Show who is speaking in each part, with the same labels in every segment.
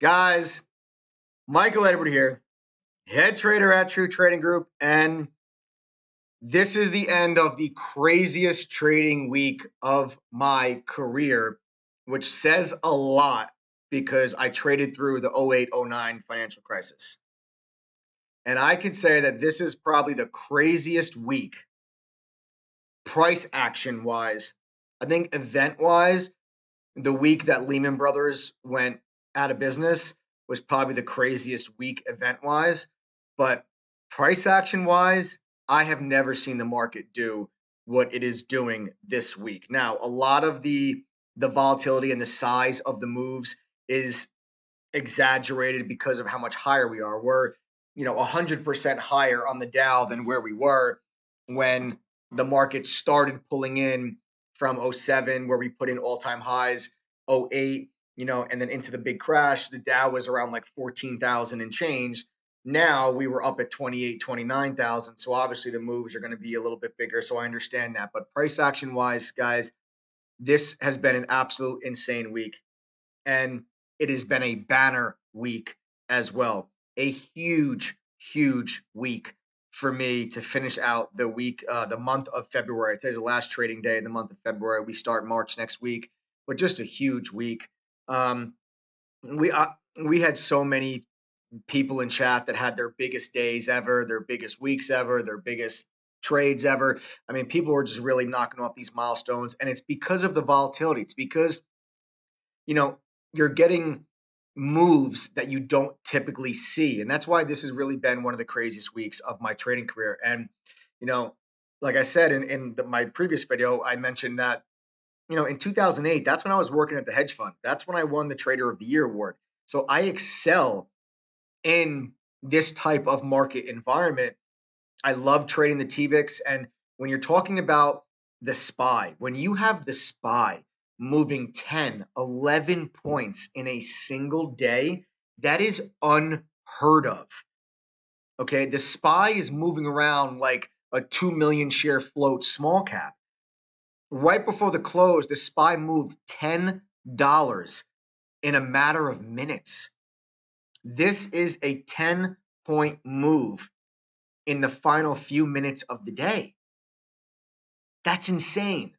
Speaker 1: Guys, Michael Edward here, head trader at True Trading Group, and this is the end of the craziest trading week of my career, which says a lot because I traded through the 08-09 financial crisis. And I can say that this is probably the craziest week, price action wise. I think event wise, the week that Lehman Brothers went out of business was probably the craziest week event wise. But price action wise, I have never seen the market do what it is doing this week. Now, a lot of the volatility and the size of the moves is exaggerated because of how much higher we are. We're 100% higher on the Dow than where we were when the market started pulling in from 07, where we put in all-time highs, 08, and then into the big crash. The Dow was around like 14,000 and change. Now we were up at 28, 29,000. So obviously the moves are going to be a little bit bigger. So I understand that. But price action wise, guys, this has been an absolute insane week. And it has been a banner week as well. A huge, huge week for me to finish out the week, the month of February. Today's the last trading day of the month of February. We start March next week, but just a huge week. We had so many people in chat that had their biggest days ever, their biggest weeks ever, their biggest trades ever. I mean, people were just really knocking off these milestones, and it's because of the volatility. It's because, you're getting moves that you don't typically see. And that's why this has really been one of the craziest weeks of my trading career. And, like I said in my previous video, I mentioned that, in 2008, that's when I was working at the hedge fund. That's when I won the Trader of the Year award. So I excel in this type of market environment. I love trading the TVIX. And when you're talking about the SPY, when you have the SPY moving 10, 11 points in a single day, that is unheard of. Okay, the SPY is moving around like a 2 million share float small cap. Right before the close, the SPY moved $10 in a matter of minutes. This is a 10-point move in the final few minutes of the day. That's insane.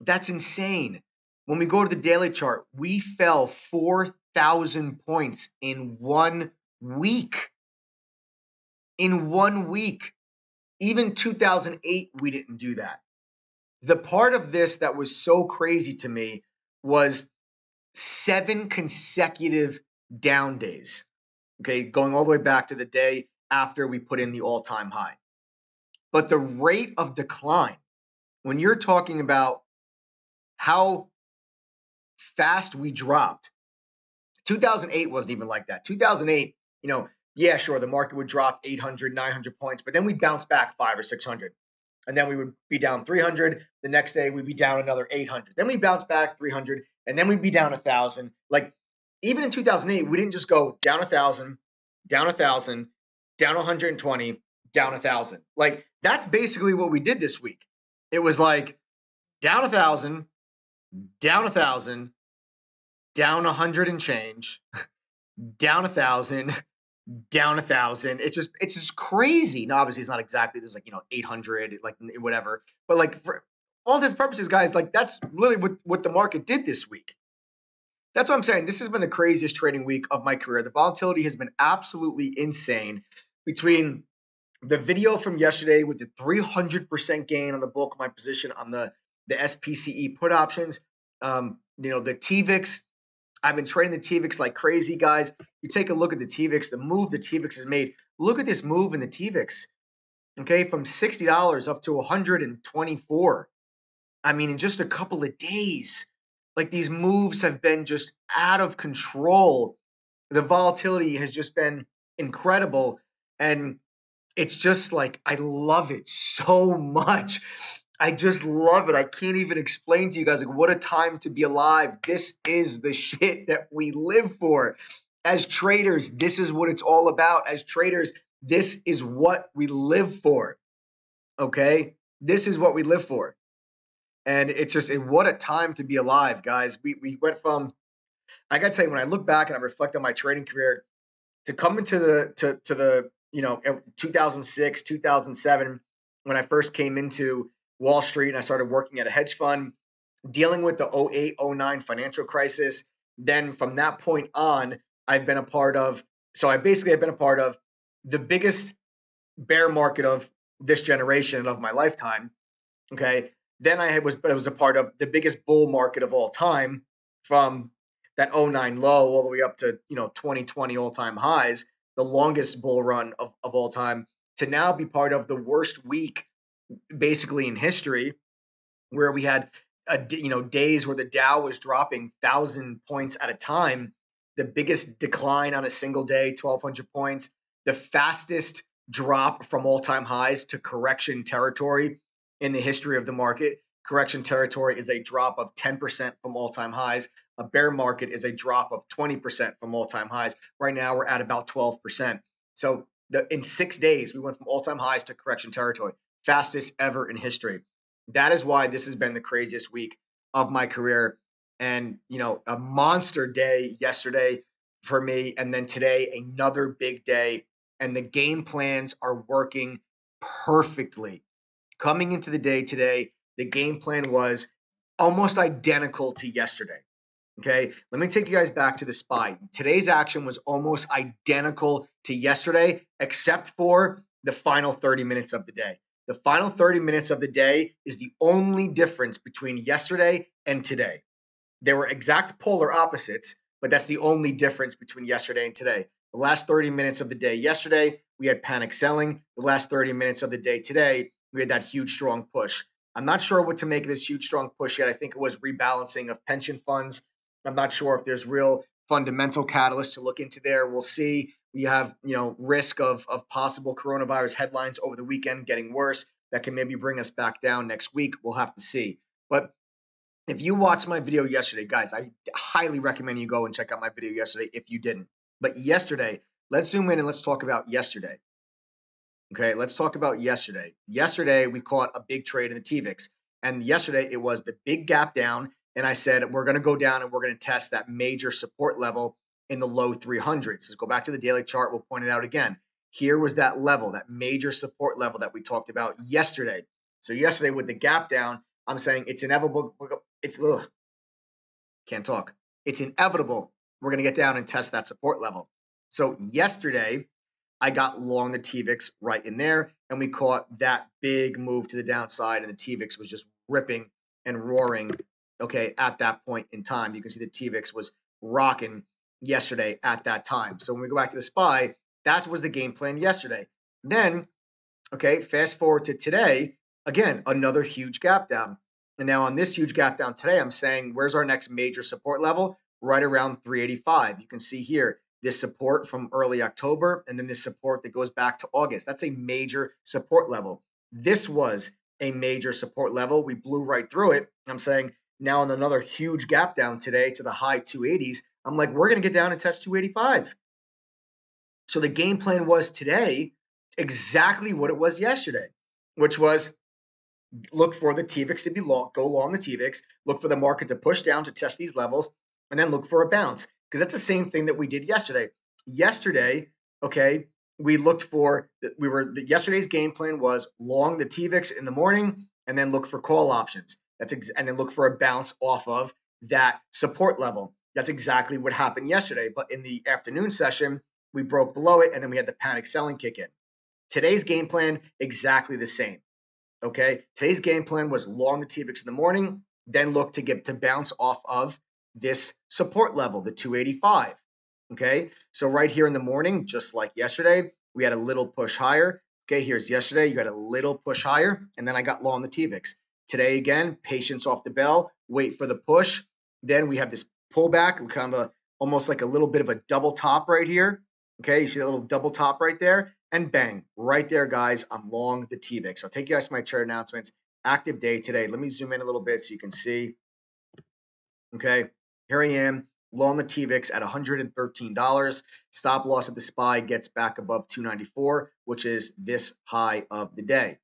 Speaker 1: That's insane. When we go to the daily chart, we fell 4,000 points in 1 week. In 1 week. Even 2008, we didn't do that. The part of this that was so crazy to me was 7 consecutive down days. Okay, going all the way back to the day after we put in the all-time high. But the rate of decline, when you're talking about how fast we dropped, 2008 wasn't even like that. 2008, yeah, sure, the market would drop 800, 900 points, but then we'd bounce back 500 or 600. And then we would be down 300. The next day, we'd be down another 800. Then we bounce back 300, and then we'd be down 1,000. Like, even in 2008, we didn't just go down 1,000, down 1,000, down 120, down 1,000. Like, that's basically what we did this week. It was like down 1,000, down 1,000, down 100 and change, down 1,000, down 1,000. It's just crazy. Now, obviously, it's not exactly. There's 800, like whatever. But like for all intents and purposes, guys, like that's literally what the market did this week. That's what I'm saying. This has been the craziest trading week of my career. The volatility has been absolutely insane. Between the video from yesterday with the 300% gain on the bulk of my position on the SPCE put options, the TVIX. I've been trading the TVIX like crazy, guys. You take a look at the TVIX, the move the TVIX has made. Look at this move in the TVIX, okay, from $60 up to $124. I mean, in just a couple of days. Like, these moves have been just out of control. The volatility has just been incredible. And it's just like, I love it so much. I just love it. I can't even explain to you guys, like, what a time to be alive. This is the shit that we live for. As traders, this is what it's all about. As traders, this is what we live for. Okay? This is what we live for. And it's just, what a time to be alive, guys. We went from I got to tell you, when I look back and I reflect on my trading career, to come into the 2006, 2007, when I first came into Wall Street and I started working at a hedge fund, dealing with the 08, 09 financial crisis. Then from that point on, I've been a part of, so I basically have been a part of the biggest bear market of this generation and of my lifetime. Okay. Then I was a part of the biggest bull market of all time, from that '09 low all the way up to 2020 all-time highs, the longest bull run of all time, to now be part of the worst week basically in history, where we had days where the Dow was dropping 1,000 points at a time, the biggest decline on a single day, 1,200 points, the fastest drop from all-time highs to correction territory in the history of the market. Correction territory is a drop of 10% from all-time highs. A bear market is a drop of 20% from all-time highs. Right now, we're at about 12%. So in 6 days, we went from all-time highs to correction territory, fastest ever in history. That is why this has been the craziest week of my career. And, a monster day yesterday for me. And then today, another big day. And the game plans are working perfectly. Coming into the day today, the game plan was almost identical to yesterday. Okay, let me take you guys back to the SPY. Today's action was almost identical to yesterday, except for the final 30 minutes of the day. The final 30 minutes of the day is the only difference between yesterday and today. They were exact polar opposites, but that's the only difference between yesterday and today. The last 30 minutes of the day yesterday, we had panic selling. The last 30 minutes of the day today, we had that huge, strong push. I'm not sure what to make of this huge, strong push yet. I think it was rebalancing of pension funds. I'm not sure if there's real fundamental catalysts to look into there. We'll see. We have, risk of possible coronavirus headlines over the weekend getting worse. That can maybe bring us back down next week. We'll have to see. But if you watched my video yesterday, guys, I highly recommend you go and check out my video yesterday if you didn't. But yesterday, let's zoom in and let's talk about yesterday. Okay, let's talk about yesterday. Yesterday, we caught a big trade in the TVIX. And yesterday, it was the big gap down. And I said, we're going to go down and we're going to test that major support level in the low 300s. Let's go back to the daily chart. We'll point it out again. Here was that level, that major support level that we talked about yesterday. So yesterday, with the gap down, I'm saying it's inevitable. Can't talk. It's inevitable we're going to get down and test that support level. So yesterday, I got long the TVIX right in there, and we caught that big move to the downside, and the TVIX was just ripping and roaring, okay, at that point in time. You can see the TVIX was rocking yesterday at that time. So when we go back to the SPY, that was the game plan yesterday. Then, okay, fast forward to today, again, another huge gap down. And now on this huge gap down today, I'm saying, where's our next major support level? Right around 385. You can see here, this support from early October, and then this support that goes back to August. That's a major support level. This was a major support level. We blew right through it. I'm saying now on another huge gap down today to the high 280s, I'm like, we're going to get down and test 285. So the game plan was today exactly what it was yesterday, which was look for the TVIX to be long, go long the TVIX, look for the market to push down to test these levels, and then look for a bounce. Because that's the same thing that we did yesterday. Yesterday, okay, we looked for, yesterday's game plan was long the TVIX in the morning, and then look for call options. And then look for a bounce off of that support level. That's exactly what happened yesterday. But in the afternoon session, we broke below it, and then we had the panic selling kick in. Today's game plan, exactly the same. Okay, today's game plan was long the TVIX in the morning, then look to bounce off of this support level, the 285. Okay, so right here in the morning, just like yesterday, we had a little push higher. Okay, here's yesterday, you had a little push higher, and then I got long the TVIX. Today again, patience off the bell, wait for the push. Then we have this pullback, kind of almost like a little bit of a double top right here. Okay, you see that little double top right there? And bang, right there, guys, I'm long the TVIX. I'll take you guys to my chart announcements. Active day today. Let me zoom in a little bit so you can see. Okay, here I am, long the TVIX at $113. Stop loss at the SPY gets back above 294, which is this high of the day.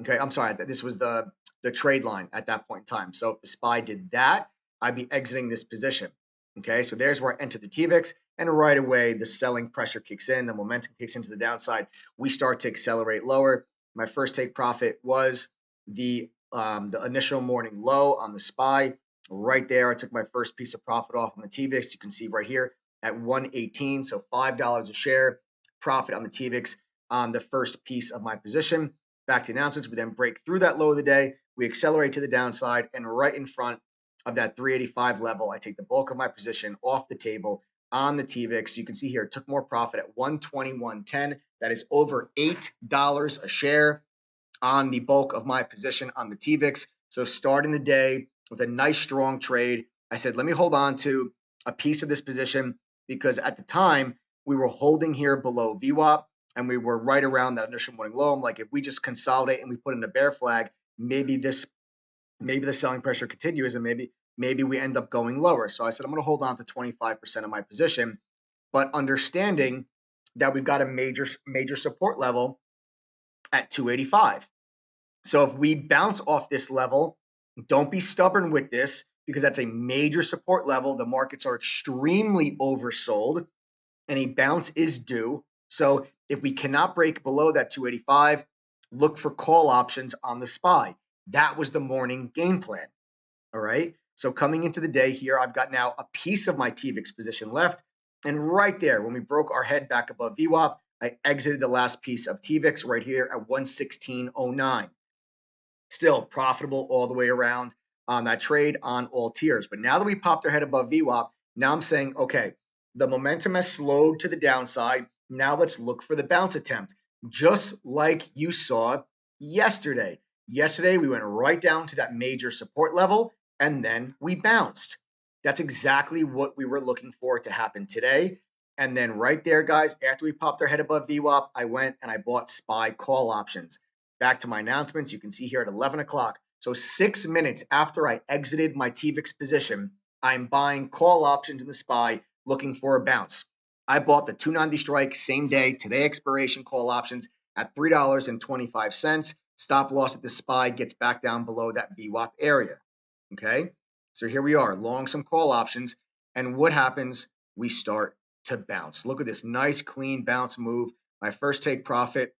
Speaker 1: Okay, I'm sorry, this was the trade line at that point in time. So if the SPY did that, I'd be exiting this position. Okay, so there's where I entered the TVIX, and right away the selling pressure kicks in, the momentum kicks into the downside. We start to accelerate lower. My first take profit was the initial morning low on the SPY. Right there, I took my first piece of profit off on the TVIX. You can see right here at 118, so $5 a share profit on the TVIX on the first piece of my position. Back to announcements, we then break through that low of the day. We accelerate to the downside, and right in front of that 385 level, I take the bulk of my position off the table on the TVIX. You can see here, it took more profit at 121.10. That is over $8 a share on the bulk of my position on the TVIX. So starting the day with a nice strong trade, I said, let me hold on to a piece of this position because at the time we were holding here below VWAP and we were right around that initial morning low. I'm like, if we just consolidate and we put in a bear flag, maybe the selling pressure continues and maybe we end up going lower. So I said, I'm going to hold on to 25% of my position, but understanding that we've got a major support level at 285. So if we bounce off this level, don't be stubborn with this because that's a major support level. The markets are extremely oversold and a bounce is due. So if we cannot break below that 285, look for call options on the SPY. That was the morning game plan. All right. So coming into the day here, I've got now a piece of my TVIX position left. And right there, when we broke our head back above VWAP, I exited the last piece of TVIX right here at 116.09. Still profitable all the way around on that trade on all tiers. But now that we popped our head above VWAP, now I'm saying, okay, the momentum has slowed to the downside. Now let's look for the bounce attempt, just like you saw yesterday. Yesterday, we went right down to that major support level, and then we bounced. That's exactly what we were looking for to happen today. And then right there, guys, after we popped our head above VWAP, I went and I bought SPY call options. Back to my announcements, you can see here at 11 o'clock. So 6 minutes after I exited my TVIX position, I'm buying call options in the SPY looking for a bounce. I bought the 290 strike same day, today expiration call options at $3.25. Stop loss at the SPY gets back down below that VWAP area. Okay, so here we are, long some call options. And what happens? We start to bounce. Look at this nice, clean bounce move. My first take profit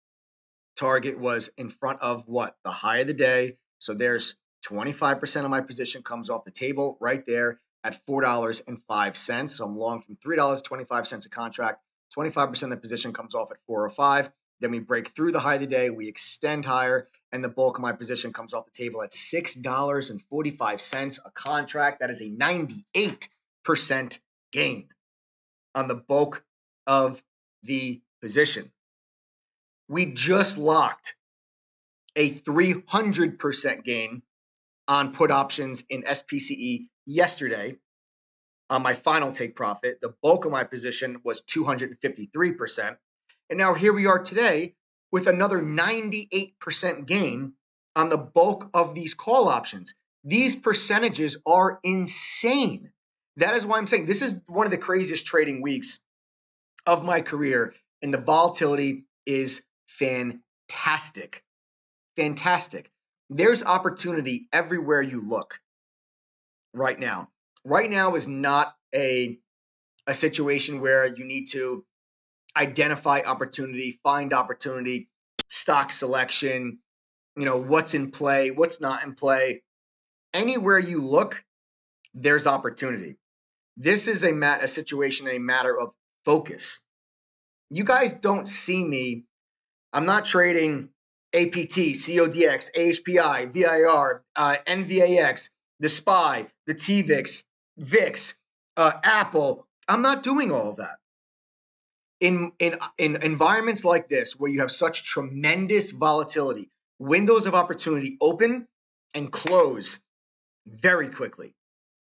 Speaker 1: target was in front of what? The high of the day. So there's 25% of my position comes off the table right there at $4.05. So I'm long from $3.25 a contract. 25% of the position comes off at 405. Then we break through the high of the day. We extend higher, and the bulk of my position comes off the table at $6.45 a contract. That is a 98% gain on the bulk of the position. We just locked a 300% gain on put options in SPCE yesterday on my final take profit. The bulk of my position was 253%. And now here we are today with another 98% gain on the bulk of these call options. These percentages are insane. That is why I'm saying this is one of the craziest trading weeks of my career, and the volatility is fantastic. Fantastic. There's opportunity everywhere you look right now. Right now is not a situation where you need to identify opportunity, find opportunity, stock selection, what's in play, what's not in play. Anywhere you look, there's opportunity. This is a situation, a matter of focus. You guys don't see me. I'm not trading APT, CODX, AHPI, VIR, NVAX, the SPY, the TVIX, VIX, Apple. I'm not doing all of that. In environments like this, where you have such tremendous volatility, windows of opportunity open and close very quickly.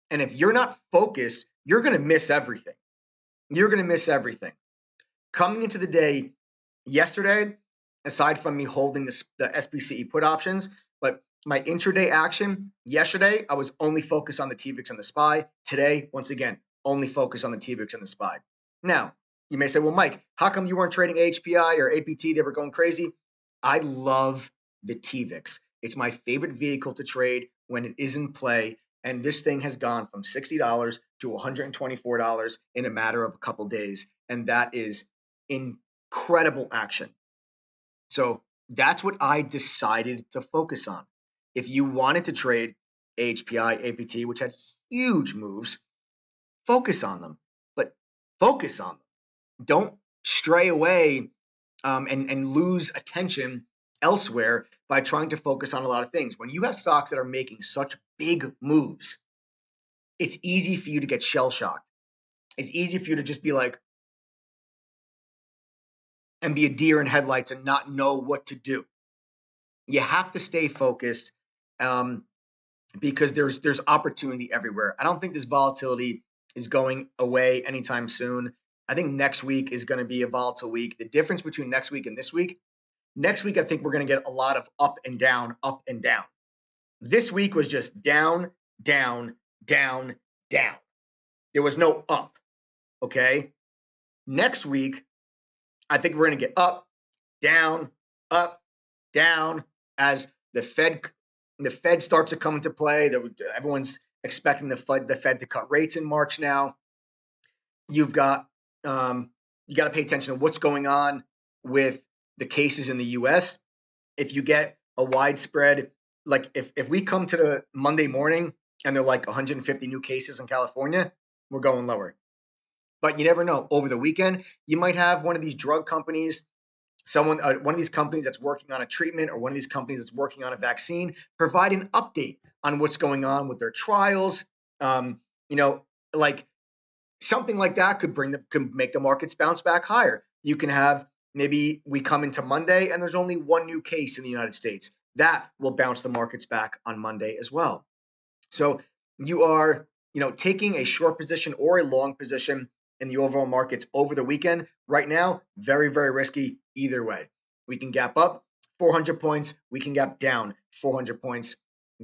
Speaker 1: And if you're not focused, you're going to miss everything. You're going to miss everything. Coming into the day yesterday, aside from me holding the SPCE put options, but my intraday action yesterday, I was only focused on the TVIX and the SPY. Today, once again, only focused on the TVIX and the SPY. Now, you may say, well, Mike, how come you weren't trading AHPI or APT? They were going crazy. I love the TVIX. It's my favorite vehicle to trade when it is in play. And this thing has gone from $60 to $124 in a matter of a couple days. And that is incredible action. So that's what I decided to focus on. If you wanted to trade AHPI, APT, which had huge moves, focus on them, but focus on them. Don't stray away and lose attention elsewhere by trying to focus on a lot of things. When you have stocks that are making such big moves, it's easy for you to get shell shocked. It's easy for you to just be like, and be a deer in headlights and not know what to do. You have to stay focused because there's opportunity everywhere. I don't think this volatility is going away anytime soon. I think next week is going to be a volatile week. The difference between next week and this week, next week I think we're going to get a lot of up and down, up and down. This week was just down, down, down, down. There was no up, okay? Next week, I think we're going to get up, down, as the Fed starts to come into play. Everyone's expecting the Fed to cut rates in March now. You got to pay attention to what's going on with the cases in the U.S. If you get a widespread, like if we come to the Monday morning and they're like 150 new cases in California, we're going lower. But you never know. Over the weekend, you might have one of these drug companies, one of these companies that's working on a treatment, or one of these companies that's working on a vaccine, provide an update on what's going on with their trials. Like something like that could make the markets bounce back higher. You can have, maybe we come into Monday and there's only one new case in the United States. That will bounce the markets back on Monday as well. So you are, taking a short position or a long position in the overall markets over the weekend. Right now, very, very risky either way. We can gap up 400 points. We can gap down 400 points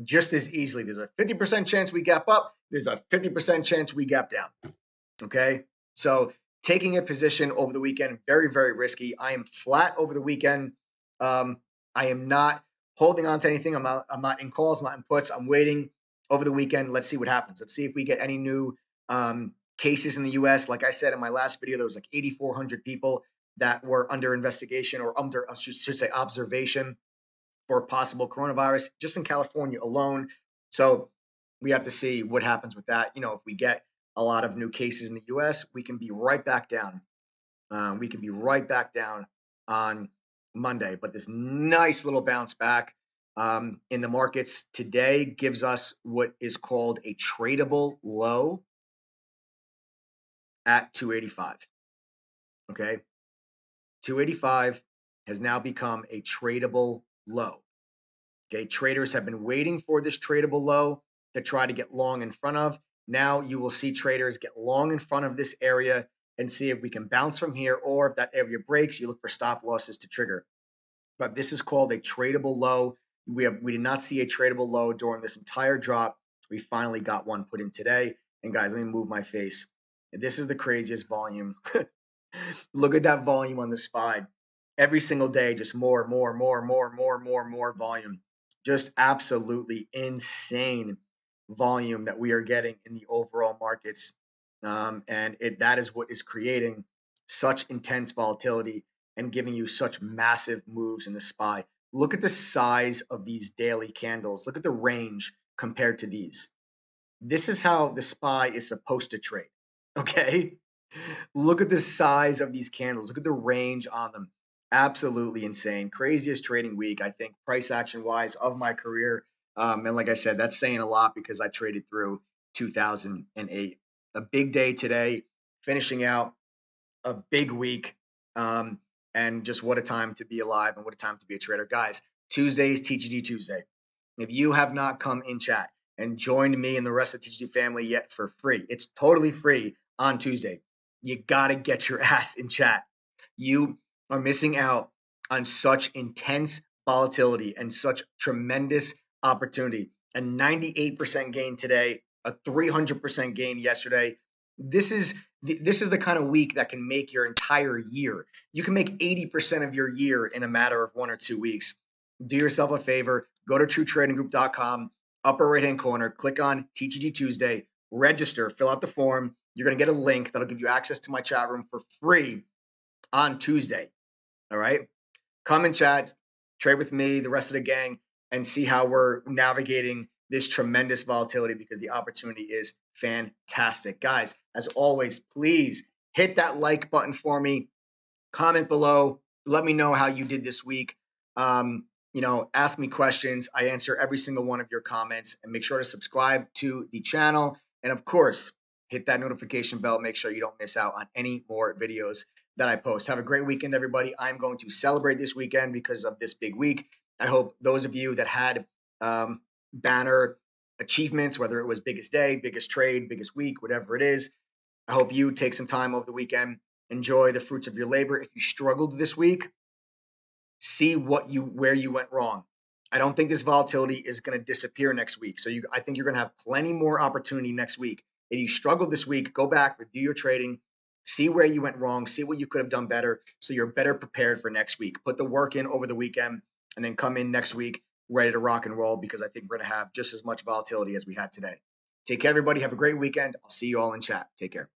Speaker 1: just as easily. There's a 50% chance we gap up. There's a 50% chance we gap down. Okay. So taking a position over the weekend, very, very risky. I am flat over the weekend. I am not holding on to anything. I'm not in calls, I'm not in puts. I'm waiting over the weekend. Let's see what happens. Let's see if we get any new cases in the U.S. Like I said in my last video, there was like 8,400 people that were under investigation, or under, I should say, observation for possible coronavirus just in California alone. So we have to see what happens with that. If we get a lot of new cases in the U.S., we can be right back down. We can be right back down on Monday. But this nice little bounce back in the markets today gives us what is called a tradable low at 285. Okay. 285 has now become a tradable low. Okay. Traders have been waiting for this tradable low to try to get long in front of. Now you will see traders get long in front of this area and see if we can bounce from here, or if that area breaks, you look for stop losses to trigger. But this is called a tradable low. We did not see a tradable low during this entire drop. We finally got one put in today. And guys, let me move my face. This is the craziest volume. Look at that volume on the SPY. Every single day, just more volume. Just absolutely insane volume that we are getting in the overall markets. And that is what is creating such intense volatility and giving you such massive moves in the SPY. Look at the size of these daily candles. Look at the range compared to these. This is how the SPY is supposed to trade. Okay? Look at the size of these candles. Look at the range on them. Absolutely insane. Craziest trading week, I think, price action wise, of my career. And like I said, that's saying a lot because I traded through 2008. A big day today, finishing out a big week. And just what a time to be alive and what a time to be a trader. Guys, Tuesday is TGD Tuesday. If you have not come in chat and joined me and the rest of the TGD family yet for free, it's totally free on Tuesday. You got to get your ass in chat. You are missing out on such intense volatility and such tremendous opportunity. A 98% gain today, a 300% gain yesterday. This is the kind of week that can make your entire year. You can make 80% of your year in a matter of 1 or 2 weeks. Do yourself a favor, go to TrueTradingGroup.com, upper right-hand corner, click on TGG Tuesday, register, fill out the form. You're going to get a link that'll give you access to my chat room for free on Tuesday. All right. Come and chat, trade with me, the rest of the gang, and see how we're navigating this tremendous volatility because the opportunity is fantastic. Guys, as always, please hit that like button for me. Comment below. Let me know how you did this week. Ask me questions. I answer every single one of your comments, and make sure to subscribe to the channel. And of course, hit that notification bell. Make sure you don't miss out on any more videos that I post. Have a great weekend, everybody. I'm going to celebrate this weekend because of this big week. I hope those of you that had banner achievements, whether it was biggest day, biggest trade, biggest week, whatever it is, I hope you take some time over the weekend, enjoy the fruits of your labor. If you struggled this week, see where you went wrong. I don't think this volatility is going to disappear next week. So I think you're going to have plenty more opportunity next week. If you struggled this week, go back, review your trading, see where you went wrong, see what you could have done better so you're better prepared for next week. Put the work in over the weekend and then come in next week ready to rock and roll because I think we're going to have just as much volatility as we had today. Take care, everybody. Have a great weekend. I'll see you all in chat. Take care.